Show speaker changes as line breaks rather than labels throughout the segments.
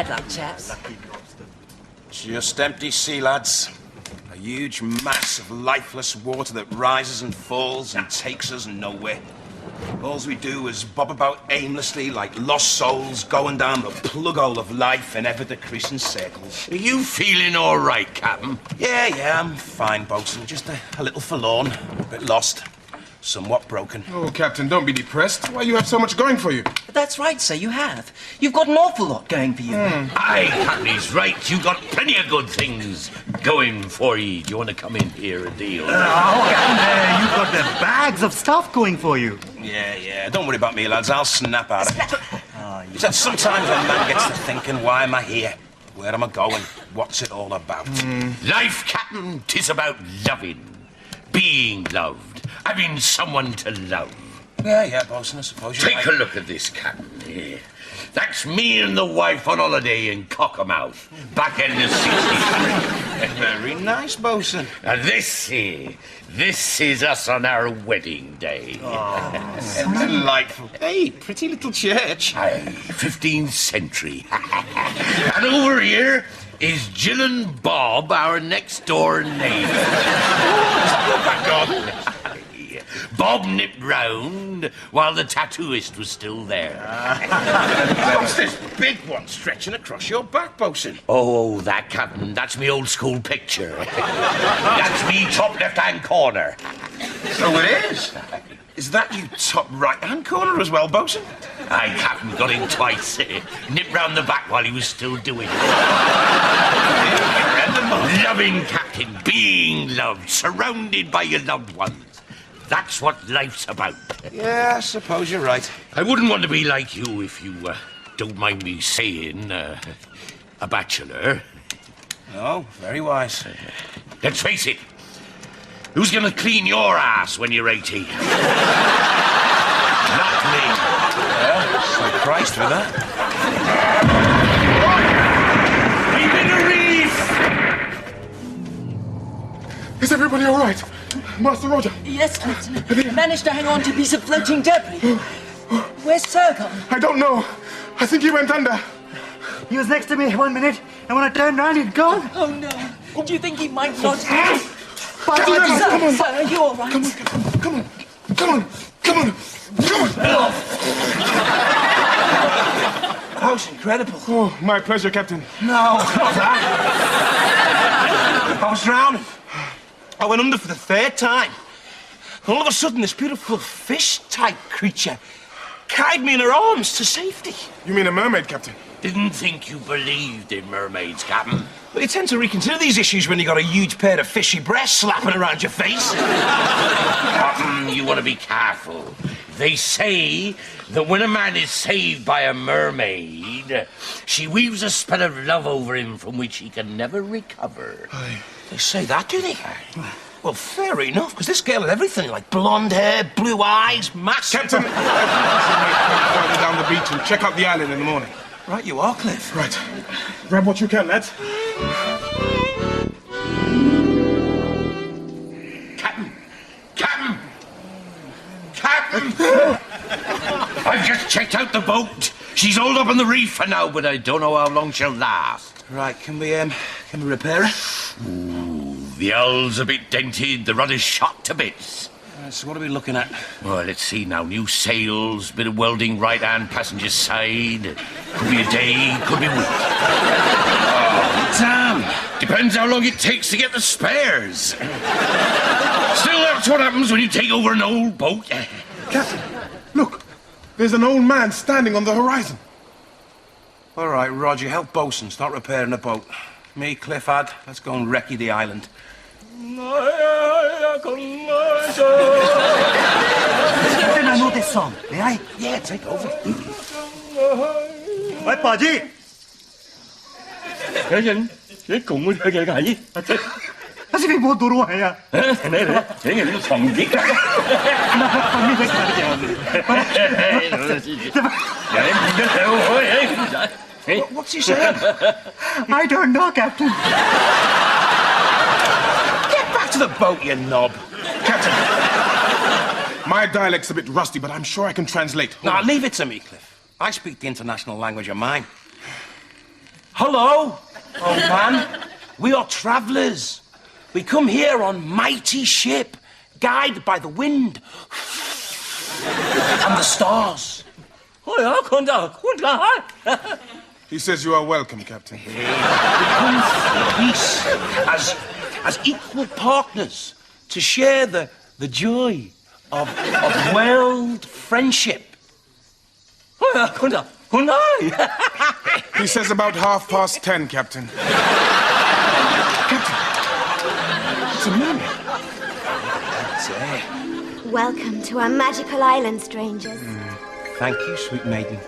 bad luck, chaps.
Just empty sea, lads. A huge mass of lifeless water that rises and falls and takes us nowhere. All we do is bob about aimlessly like lost souls going down the plug hole of life in ever-decreasing circles.
Are you feeling all right, Captain?
Yeah, I'm fine, bosun. Just a little forlorn, a bit lost, somewhat broken.
Oh, Captain, don't be depressed. Why, you have so much going for you.
That's right, sir, you have. You've got an awful lot going for you.
Aye, Captain, he's right. You've got plenty of good things going for you. Do you want to come in here and deal?
You've got the bags of stuff going for you.
Yeah. Don't worry about me, lads. I'll snap out of it. Except sometimes a man gets to thinking, why am I here? Where am I going? What's it all about?
Life, Captain, 'tis about loving, being loved, having someone to love.
Yeah, bosun, I suppose you're
Take a look at this, Captain, here. That's me and the wife on holiday in Cockermouth, back in the 63.
Very nice, bosun.
And this is us on our wedding day.
Delightful. Hey, pretty little church.
Aye, 15th century. And over here is Jill and Bob, our next door neighbour. Bob nipped round while the tattooist was still there.
What's this big one stretching across your back, bosun?
Oh, that, Captain, that's me old school picture. That's me top left-hand corner.
So it is. Is that you top right-hand corner as well, bosun?
Aye, Captain, got him twice. Nipped round the back while he was still doing it. Loving, Captain, being loved, surrounded by your loved ones. That's what life's about.
Yeah, I suppose you're right.
I wouldn't want to be like you if you don't mind me saying, a bachelor.
Oh, very wise.
Let's face it, who's going to clean your ass when you're 80? Not me.
Well, surprised with that.
I'm in a reef!
Is everybody all right? Master Roger?
Yes, Captain. Managed to hang on to a piece of floating debris. Where's Sir gone?
I don't know. I think he went under.
He was next to me 1 minute, and when I turned around, he'd gone.
Oh, no. Do you think he might not...
Come on.
Sir, are you all right?
Come on.
That was incredible.
Oh, my pleasure, Captain.
No, not that. I was drowning. I went under for the 3rd time. All of a sudden, this beautiful fish-type creature carried me in her arms to safety.
You mean a mermaid, Captain?
Didn't think you believed in mermaids, Captain.
Well, you tend to reconsider these issues when you got a huge pair of fishy breasts slapping around your face.
Captain, you want to be careful. They say that when a man is saved by a mermaid, she weaves a spell of love over him from which he can never recover.
They say that, do they? Well, fair enough, because this girl had everything, like blonde hair, blue eyes, massive...
Captain, I think down the beach and check out the island in the morning.
Right you are, Cliff.
Right. Grab what you can, lads.
Captain! I've just checked out the boat. She's hauled up on the reef for now, but I don't know how long she'll last.
Right, can we repair her?
Ooh, the hull's a bit dented, the rudder's shot to bits.
So what are we looking at?
Well, let's see now. New sails, bit of welding right-hand passenger side. Could be a day, could be a week.
Oh, damn.
Depends how long it takes to get the spares. Still, that's what happens when you take over an old boat.
Captain, look. There's an old man standing on the horizon.
All right, Roger, help bosun start repairing the boat. Me, Cliff, Ad, let's go and recce the island.
Captain, I know this song. May I?
Yeah, take over.
Oi, Paji! As if he won't do it.
What's he saying?
I don't know, Captain.
Get back to the boat, you knob.
Captain, my dialect's a bit rusty, but I'm sure I can translate.
Now, leave it to me, Cliff. I speak the international language of mine. Hello, old man. We are travellers. We come here on mighty ship, guided by the wind and the stars.
He says you are welcome, Captain.
We come for peace as equal partners to share the joy of world friendship.
He says about 10:30, Captain. Captain, it's a mermaid.
That's it.
Welcome to our magical island, strangers.
Thank you, sweet maiden.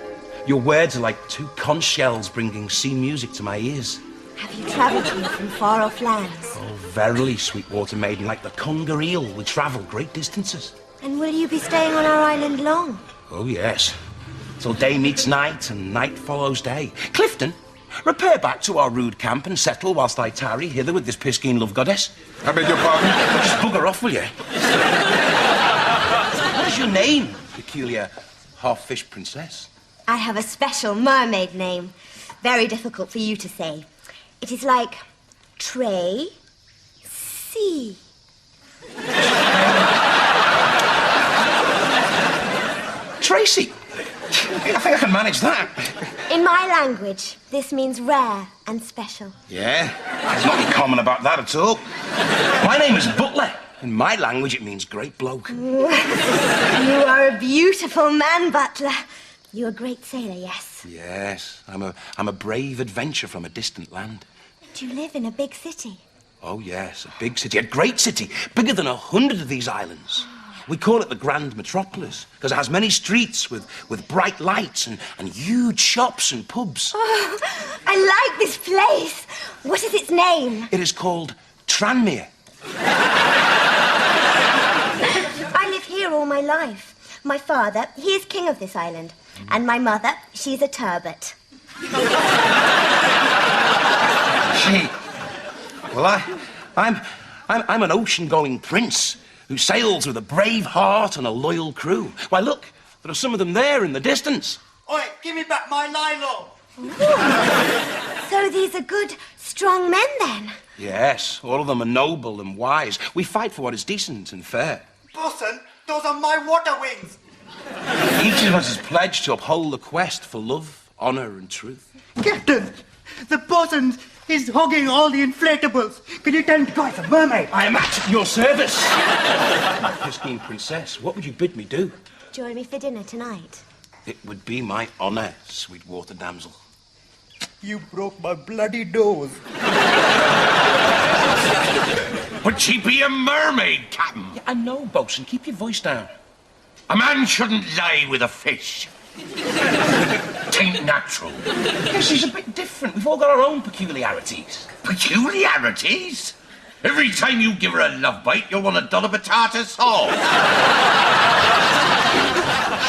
Your words are like two conch shells bringing sea music to my ears.
Have you travelled here from far-off lands?
Oh, verily, sweet water maiden, like the conger eel, we travel great distances.
And will you be staying on our island long?
Oh, yes. Till day meets night and night follows day. Clifton, repair back to our rude camp and settle whilst I tarry hither with this Piscine love goddess.
I beg your pardon?
Just bugger off, will you? What is your name, peculiar half-fish princess?
I have a special mermaid name. Very difficult for you to say. It is like Tracy.
Tracy. I think I can manage that.
In my language, this means rare and special.
Yeah, there's nothing common about that at all. My name is Butler. In my language, it means great bloke.
You are a beautiful man, Butler. You're a great sailor, yes?
Yes, I'm a brave adventurer from a distant land.
Do you live in a big city?
Oh, yes, a big city, a great city, bigger than 100 of these islands. We call it the Grand Metropolis because it has many streets with bright lights and huge shops and pubs.
Oh, I like this place. What is its name?
It is called Tranmere.
I live here all my life. My father, he is king of this island. And my mother, she's a turbot.
She? Well, I'm an ocean-going prince who sails with a brave heart and a loyal crew. Why, look, there are some of them there in the distance.
Oi, give me back my nylon.
So these are good, strong men, then?
Yes, all of them are noble and wise. We fight for what is decent and fair.
Bosun, those are my water wings.
Each of us is pledged to uphold the quest for love, honour and truth.
Captain, the bosun is hogging all the inflatables. Can you tell him to go? It's a mermaid.
I am at your service. My Piscine princess, what would you bid me do?
Join me for dinner tonight.
It would be my honour, sweet water damsel.
You broke my bloody nose.
Would she be a mermaid, Captain?
Yeah, I know, bosun. Keep your voice down.
A man shouldn't lie with a fish. Tain't natural.
Yeah, she's a bit different. We've all got our own peculiarities.
Peculiarities? Every time you give her a love bite, you'll want a dollop of tartar sauce.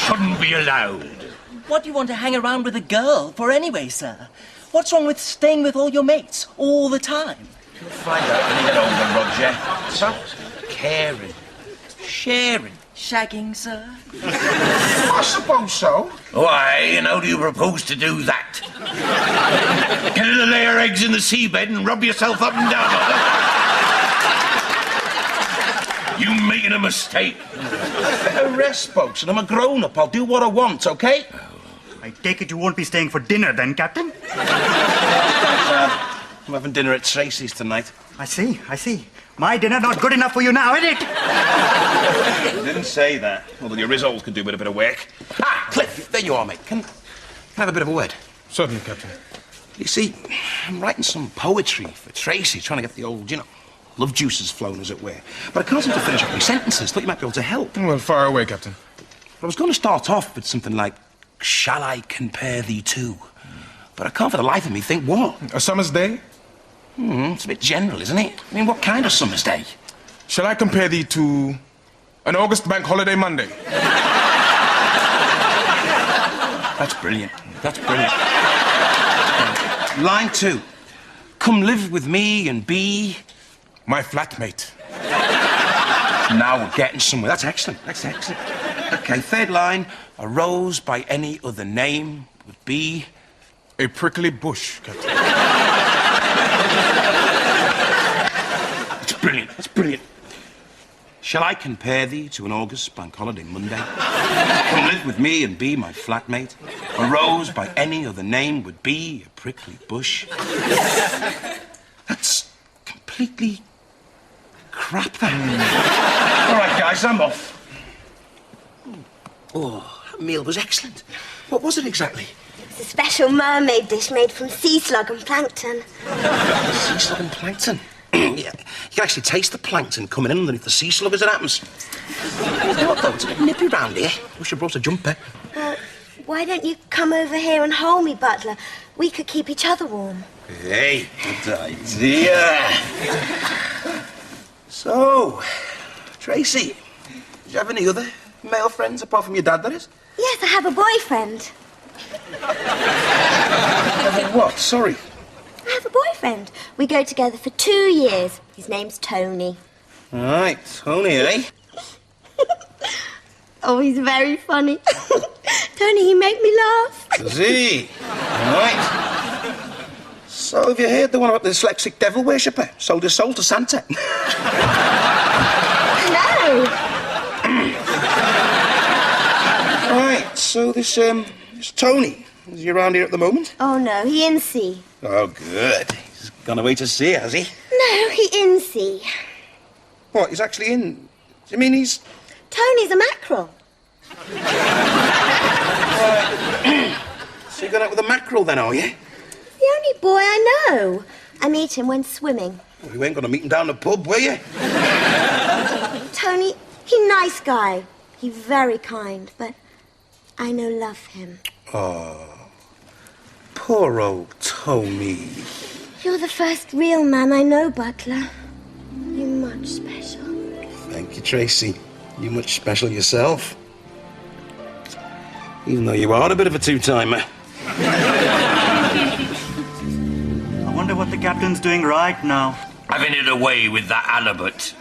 Shouldn't be allowed.
What do you want to hang around with a girl for anyway, sir? What's wrong with staying with all your mates all the time?
You'll find out when you get older, Roger. It's about caring, sharing.
Shagging, sir?
I suppose so.
Why, and how do you propose to do that? Get her to lay her eggs in the seabed and rub yourself up and down on her? You making a mistake.
Rest, bosun. I'm a grown-up. I'll do what I want, okay?
I take it you won't be staying for dinner then, Captain?
I'm having dinner at Tracy's tonight.
I see. My dinner not good enough for you now, is it?
I didn't say that. Although your results could do with a bit of work. Ah, Cliff, there you are, mate. Can I have a bit of a word?
Certainly, Captain.
You see, I'm writing some poetry for Tracy, trying to get the old, love juices flowing, as it were. But I can't seem to finish up my sentences. Thought you might be able to help.
Well, fire away, Captain.
I was going to start off with something like, shall I compare thee to? But I can't for the life of me think what.
A summer's day?
It's a bit general, isn't it? I mean, what kind of summer's day?
Shall I compare thee to an August bank holiday Monday?
That's brilliant. Line 2. Come live with me and be...
My flatmate.
Now we're getting somewhere. That's excellent. Okay, third line. A rose by any other name would be
A prickly bush, Captain.
That's brilliant. That's brilliant. Shall I compare thee to an August bank holiday Monday? Come live with me and be my flatmate. A rose by any other name would be a prickly bush. That's completely crap, that. All right, guys, I'm off.
Oh, that meal was excellent. What was it exactly?
It's a special mermaid dish made from sea slug and plankton.
Sea slug and plankton. Yeah, you can actually taste the plankton coming in underneath the sea slug as it happens. You know what, though? It's a bit nippy round here. Wish I brought a jumper.
Why don't you come over here and hold me, Butler? We could keep each other warm.
Hey, good idea. So, Tracy, do you have any other male friends apart from your dad, that is?
Yes, I have a boyfriend.
What? Sorry.
I have a boyfriend. We go together for 2 years. His name's Tony.
All right, Tony, eh?
Oh, he's very funny. Tony, he make me laugh.
Does he? All right. So, have you heard the one about the dyslexic devil worshipper? Sold his soul to Santa.
No.
Right, so this Tony, is he around here at the moment?
Oh, no, he in sea.
Oh, good. He's gone away to sea, has he?
No, he in sea.
What, he's actually in... Do you mean he's...
Tony's a mackerel.
So you're going out with a mackerel then, are you?
The only boy I know. I meet him when swimming.
Well, you ain't going to meet him down the pub, were you?
Tony, he nice guy. He very kind, but I no love him.
Oh, poor old Tony.
You're the first real man I know, Butler. You're much special.
Thank you, Tracy. You're much special yourself. Even though you are a bit of a two-timer.
I wonder what the captain's doing right now.
Having it away with that halibut.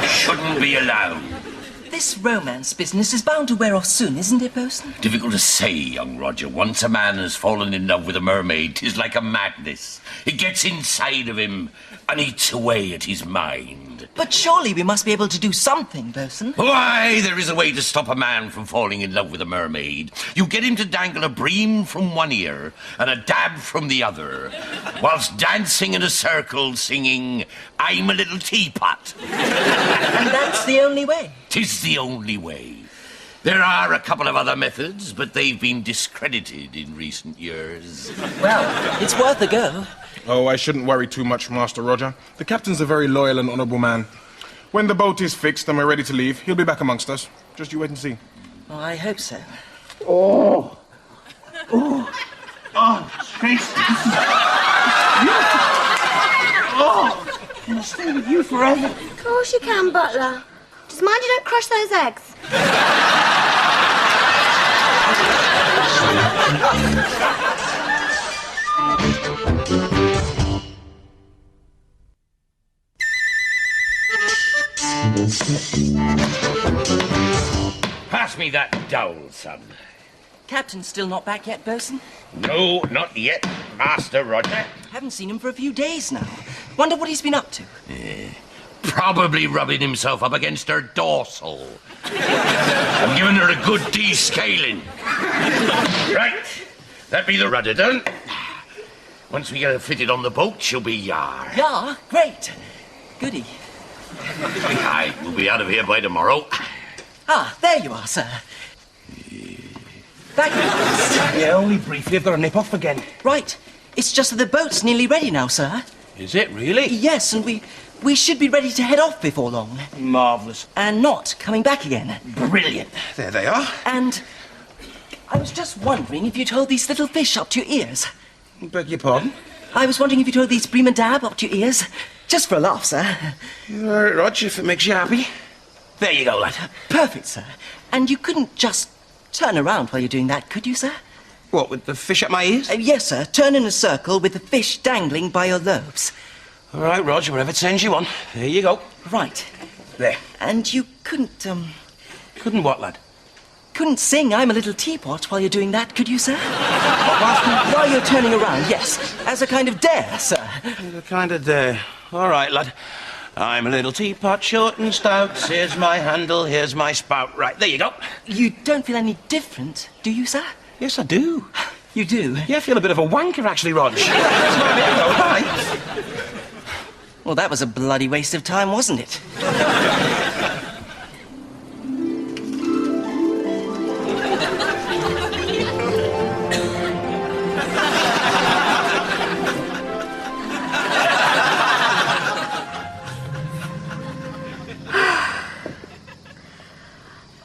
Shouldn't be allowed.
This romance business is bound to wear off soon, isn't it, Bosun?
Difficult to say, young Roger. Once a man has fallen in love with a mermaid, 'tis like a madness. It gets inside of him and eats away at his mind.
But surely we must be able to do something, Bosun.
Why, there is a way to stop a man from falling in love with a mermaid. You get him to dangle a bream from one ear and a dab from the other, whilst dancing in a circle singing, "I'm a little teapot."
And that's the only way.
'Tis the only way. There are a couple of other methods, but they've been discredited in recent years.
Well, it's worth a go.
Oh, I shouldn't worry too much, Master Roger. The captain's a very loyal and honourable man. When the boat is fixed and we're ready to leave, he'll be back amongst us. Just you wait and see.
Oh, I hope so.
Oh, Tracy, this is beautiful. Oh, can I stay with you forever?
Of course you can, Butler. Just mind you don't crush those eggs.
Pass me that dowel, son.
Captain's still not back yet, Bosun?
No, not yet, Master Roger.
Haven't seen him for a few days now. Wonder what he's been up to.
Probably rubbing himself up against her dorsal. I'm giving her a good descaling. Right, that be the rudder done. Once we get her fitted on the boat, she'll be yar.
Yeah, great. Goody.
Aye, we'll be out of here by tomorrow.
Ah, there you are, sir. Back at
Yeah, only briefly. I've got to nip off again.
Right. It's just that the boat's nearly ready now, sir.
Is it really?
Yes, and we should be ready to head off before long.
Marvellous.
And not coming back again.
Brilliant. There they are.
And I was just wondering if you'd hold these little fish up to your ears.
Beg your pardon?
I was wondering if you'd hold these bream and dab up to your ears. Just for a laugh, sir.
All right, Roger, if it makes you happy. There you go, lad.
Perfect, sir. And you couldn't just turn around while you're doing that, could you, sir?
What, with the fish at my ears?
Yes, sir. Turn in a circle with the fish dangling by your lobes.
All right, Roger, whatever turns you on. There you go.
Right.
There.
And you couldn't,
Couldn't what, lad?
couldn't sing I'm a Little Teapot while you're doing that, could you, sir? While you're turning around, yes, as a kind of dare, sir.
The kind of dare. All right, lad. I'm a little teapot, short and stout. Here's my handle, here's my spout. Right, there you go.
You don't feel any different, do you, sir?
Yes, I do.
You do?
Yeah, I feel a bit of a wanker, actually, Rog. Right.
Well, that was a bloody waste of time, wasn't it?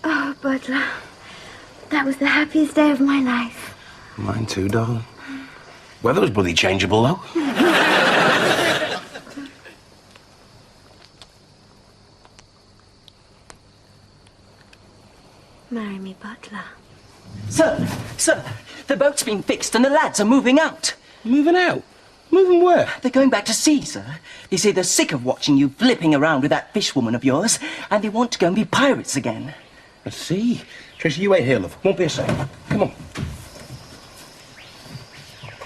Oh, Butler. That was the happiest day of my life.
Mine too, darling. Weather was bloody changeable, though.
Marry me, Butler.
Sir, the boat's been fixed and the lads are moving out.
Moving out? Moving where?
They're going back to sea, sir. They say they're sick of watching you flipping around with that fishwoman of yours, and they want to go and be pirates again.
I see. Tracy, you wait here, love. Won't be a second. Come on.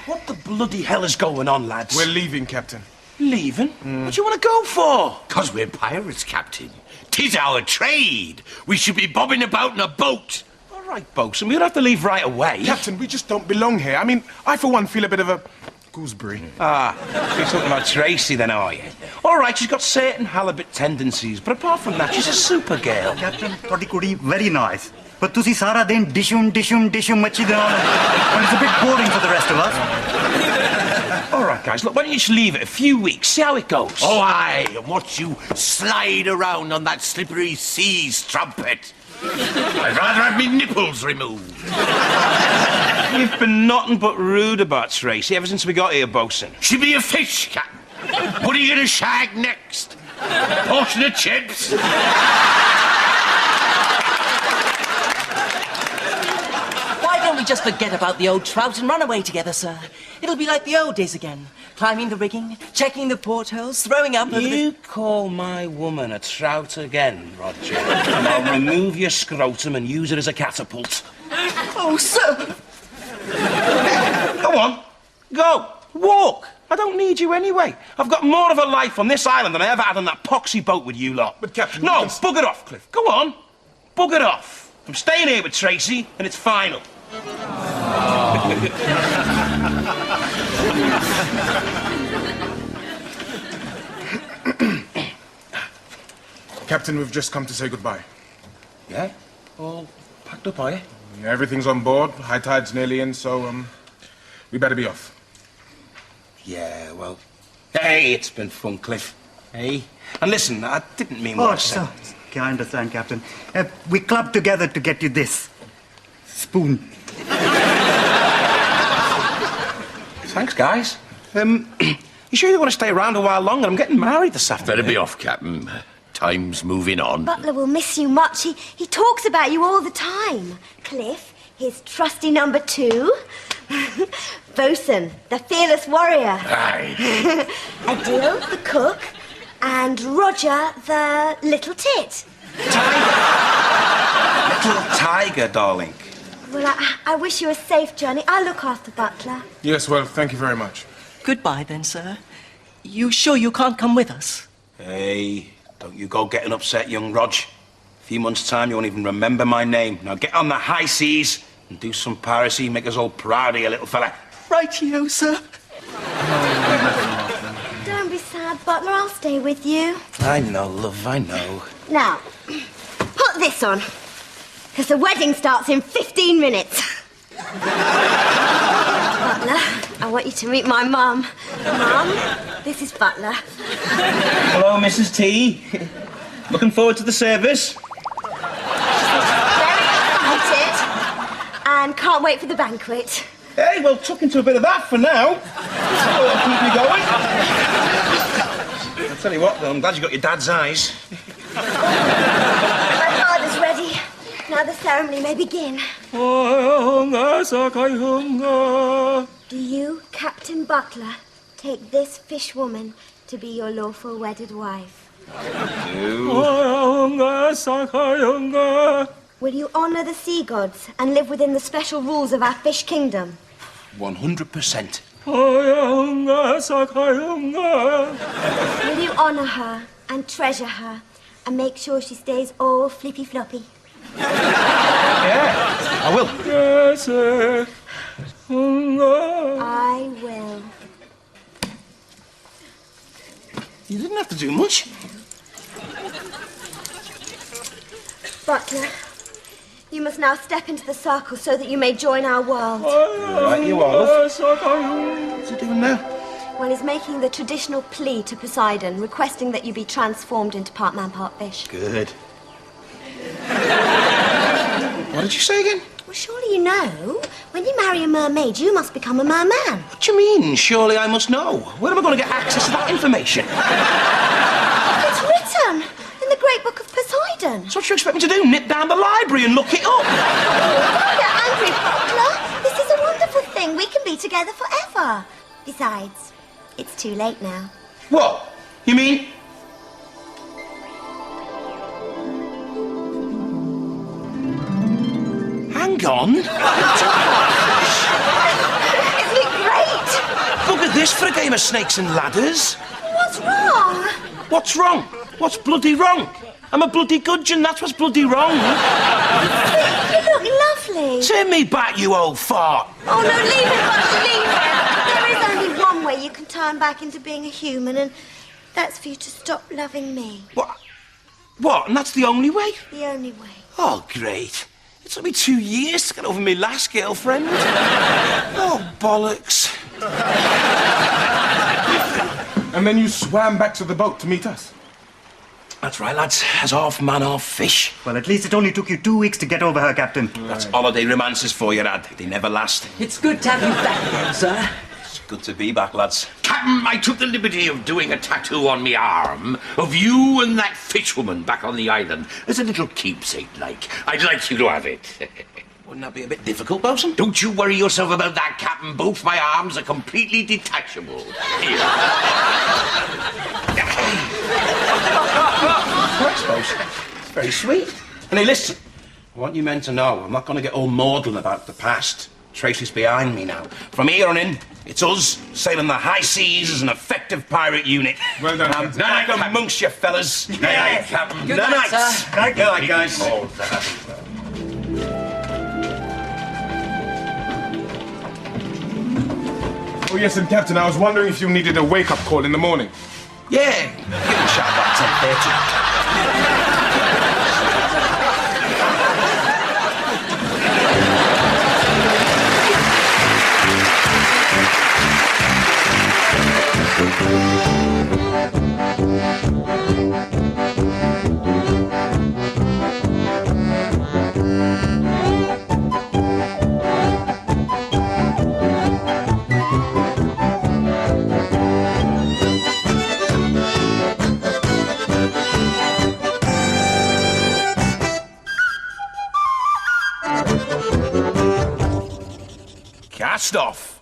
What the bloody hell is going on, lads?
We're leaving, Captain.
Leaving? What do you want to go for?
'Cause we're pirates, Captain. 'Tis our trade. We should be bobbing about in a boat.
All right, bosun, we'll have to leave right away.
Captain, we just don't belong here. I mean, I, for one, feel a bit of a gooseberry.
Ah, you're talking about Tracy then, are you? All right, she's got certain halibut tendencies, but apart from that, she's a super girl.
Captain, ਤੁਹਾਡੀ ਕੁੜੀ very nice. But ਤੁਸੀਂ ਸਾਰਾ ਦਿਨ ਡਿਸ਼ੂਮ ਮੱਛੀ ਦੇ ਨਾਲ and it's a bit boring for the rest of us.
All right, guys, look, why don't you just leave it a few weeks, see how it goes?
Oh, aye, and watch you slide around on that slippery sea strumpet. I'd rather have me nipples removed.
You've been nothing but rude about Tracy ever since we got here, bosun.
She'll be a fish, Captain. What are you going to shag next? Portion of chips?
Why don't we just forget about the old trout and run away together, sir? It'll be like the old days again. Climbing the rigging, checking the portholes, throwing up over
You call my woman a trout again, Roger, and I'll remove your scrotum and use it as a catapult.
Oh, sir!
Go on, go, walk. I don't need you anyway. I've got more of a life on this island than I ever had on that poxy boat with you lot.
But, Captain,
No,
we can-
bugger off, Cliff. Go on, bugger off. I'm staying here with Tracy, and it's final.
Captain, we've just come to say goodbye.
Yeah? All packed up, are you?
Everything's on board. High tide's nearly in, so, we better be off.
Yeah, well... Hey, it's been fun, Cliff. Hey? And listen, I didn't mean what I
Oh,
said.
sir. Okay, I understand, Captain. We clubbed together to get you this spoon.
Thanks, guys. You sure you want to stay around a while longer? I'm getting married this afternoon.
Better be off, Captain. Time's moving on.
Butler will miss you much. He talks about you all the time. Cliff, his trusty number 2. Bosun, the fearless warrior.
Aye.
Adil, the cook. And Roger, the little tit.
Little tiger, darling.
Well, I wish you a safe journey. I'll look after Butler.
Yes, well, thank you very much.
Goodbye, then, sir. You sure you can't come with us?
Hey, don't you go getting upset, young Rog. A few months' time, you won't even remember my name. Now get on the high seas and do some piracy, make us all proud of you, little fella.
Rightio, sir.
Don't be sad, Butler. I'll stay with you.
I know, love, I know.
Now, put this on. Because the wedding starts in 15 minutes. Butler, I want you to meet my mum. Mum, this is Butler.
Hello, Mrs. T. Looking forward to the service.
Very excited. And can't wait for the banquet.
Hey, well, tuck into a bit of that for now. That'll keep me going. I'll tell you what, though, I'm glad you got your dad's eyes.
My father's ready. Now the ceremony may begin. Do you, Captain Butler, take this fish woman to be your lawful wedded wife? Will you honor the sea gods and live within the special rules of our fish kingdom?
100%.
Will you honour her and treasure her and make sure she stays all flippy-floppy?
Yeah, I will.
I will.
You didn't have to do much.
Butler, you must now step into the circle so that you may join our world.
Right, you are, love. What's he doing now?
Well, he's making the traditional plea to Poseidon, requesting that you be transformed into part man, part fish.
Good. What did you say again?
Well, surely you know, when you marry a mermaid, you must become a merman.
What do you mean? Surely I must know. Where am I going to get access to that information?
It's written in the Great Book of Poseidon.
So what do you expect me to do? Nip down the library and look it up?
Don't get angry, Butler. This is a wonderful thing. We can be together forever. Besides, it's too late now.
What? You mean? Hang on.
Isn't it great?
Look at this for a game of snakes and ladders.
What's wrong?
What's wrong? What's bloody wrong? I'm a bloody gudgeon, that's what's bloody wrong.
You look lovely.
Turn me back, you old fart.
Oh, no, leave it, Butler, leave it. There is only one way you can turn back into being a human, and that's for you to stop loving me.
What? What? And that's the only way?
The only way.
Oh, great. It took me 2 years to get over my last girlfriend. Oh, bollocks.
And then you swam back to the boat to meet us.
That's right, lads. As half man, half fish.
Well, at least it only took you 2 weeks to get over her, Captain.
That's holiday romances for you, lad. They never last.
It's good to have you back again, sir.
It's good to be back, lads.
Captain, I took the liberty of doing a tattoo on me arm of you and that fishwoman back on the island as a little keepsake, like. I'd like you to have it.
Wouldn't that be a bit difficult, Bosun?
Don't you worry yourself about that, Captain. Both my arms are completely detachable. Here.
Thanks, Bosun. It's very sweet. And hey, listen. I want you men to know I'm not going to get all maudlin about the past. Tracy's behind me now. From here on in, it's us sailing the high seas as an effective pirate unit.
Well done,
I'm
Captain.
back amongst you fellas.
Good night, Captain.
Good night, sir.
Good night, guys.
Oh,
Oh, yes, and Captain, I was wondering if you needed a wake-up call in the morning.
Yeah, give me a shout about 10:30. Cast off.